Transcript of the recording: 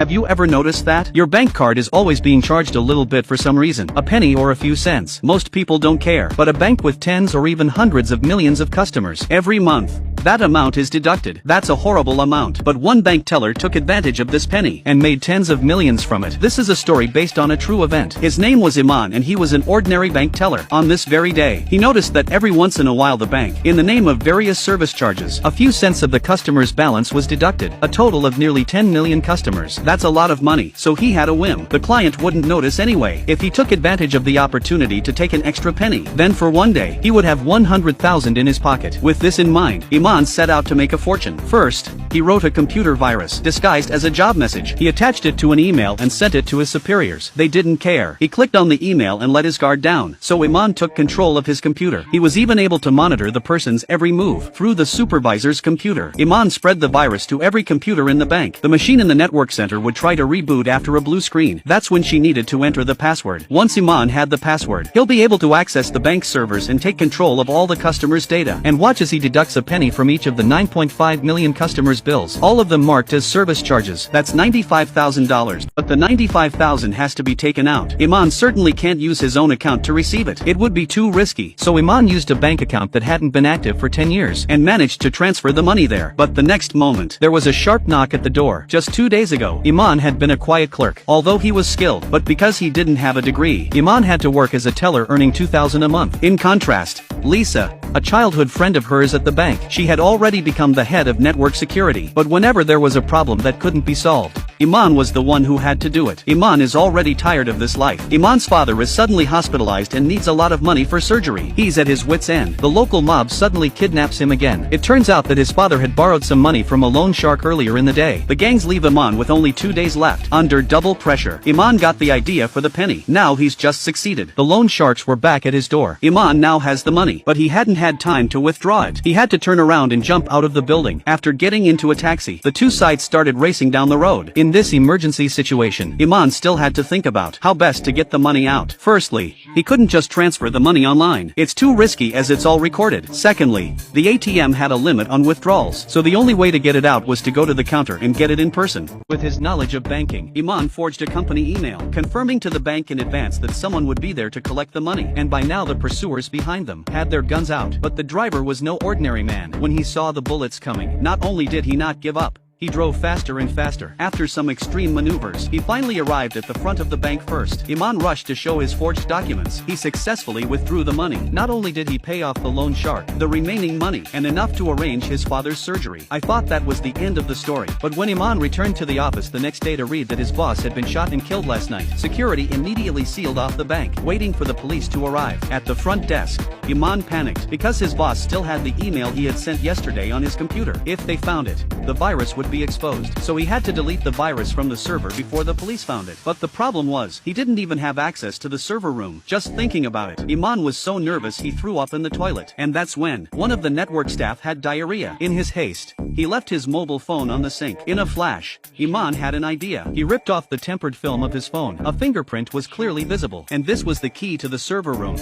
Have you ever noticed that? Your bank card is always being charged a little bit for some reason, a penny or a few cents. Most people don't care, but a bank with tens or even hundreds of millions of customers, every month, that amount is deducted. That's a horrible amount. But one bank teller took advantage of this penny and made tens of millions from it. This is a story based on a true event. His name was Iman and he was an ordinary bank teller. On this very day, he noticed that every once in a while the bank, in the name of various service charges, a few cents of the customer's balance was deducted. A total of nearly 10 million customers. That's a lot of money. So he had a whim. The client wouldn't notice anyway. If he took advantage of the opportunity to take an extra penny, then for one day, he would have 100,000 in his pocket. With this in mind, Iman set out to make a fortune. First, he wrote a computer virus, disguised as a job message. He attached it to an email and sent it to his superiors. They didn't care. He clicked on the email and let his guard down. So Iman took control of his computer. He was even able to monitor the person's every move through the supervisor's computer. Iman spread the virus to every computer in the bank. The machine in the network center would try to reboot after a blue screen. That's when she needed to enter the password. Once Iman had the password, he'll be able to access the bank servers and take control of all the customers' data. And watch as he deducts a penny from each of the 9.5 million customers' bills, all of them marked as service charges. That's $95,000. But the $95,000 has to be taken out. Iman certainly can't use his own account to receive it. It would be too risky. So Iman used a bank account that hadn't been active for 10 years and managed to transfer the money there. But the next moment, there was a sharp knock at the door. Just 2 days ago, Iman had been a quiet clerk, although he was skilled, but because he didn't have a degree, Iman had to work as a teller earning $2,000 a month. In contrast, Lisa, a childhood friend of hers at the bank, she had already become the head of network security. But whenever there was a problem that couldn't be solved, Iman was the one who had to do it. Iman is already tired of this life. Iman's father is suddenly hospitalized and needs a lot of money for surgery. He's at his wit's end. The local mob suddenly kidnaps him again. It turns out that his father had borrowed some money from a loan shark earlier in the day. The gangs leave Iman with only 2 days left. Under double pressure, Iman got the idea for the penny. Now he's just succeeded. The loan sharks were back at his door. Iman now has the money, but he hadn't had time to withdraw it. He had to turn around and jump out of the building. After getting into a taxi, the two sides started racing down the road. In this emergency situation, Iman still had to think about how best to get the money out. Firstly, he couldn't just transfer the money online. It's too risky as it's all recorded. Secondly, the ATM had a limit on withdrawals, so the only way to get it out was to go to the counter and get it in person. With his knowledge of banking, Iman forged a company email, confirming to the bank in advance that someone would be there to collect the money. And by now the pursuers behind them had their guns out. But the driver was no ordinary man. When he saw the bullets coming, not only did he not give up, he drove faster and faster. After some extreme maneuvers, he finally arrived at the front of the bank first. Iman rushed to show his forged documents. He successfully withdrew the money. Not only did he pay off the loan shark, the remaining money, and enough to arrange his father's surgery. I thought that was the end of the story. But when Iman returned to the office the next day to read that his boss had been shot and killed last night, security immediately sealed off the bank, waiting for the police to arrive. At the front desk, Iman panicked because his boss still had the email he had sent yesterday on his computer. If they found it, the virus would be exposed. So he had to delete the virus from the server before the police found it. But the problem was, he didn't even have access to the server room. Just thinking about it, Iman was so nervous he threw up in the toilet. And that's when one of the network staff had diarrhea. In his haste, he left his mobile phone on the sink. In a flash, Iman had an idea. He ripped off the tempered film of his phone. A fingerprint was clearly visible, and this was the key to the server room.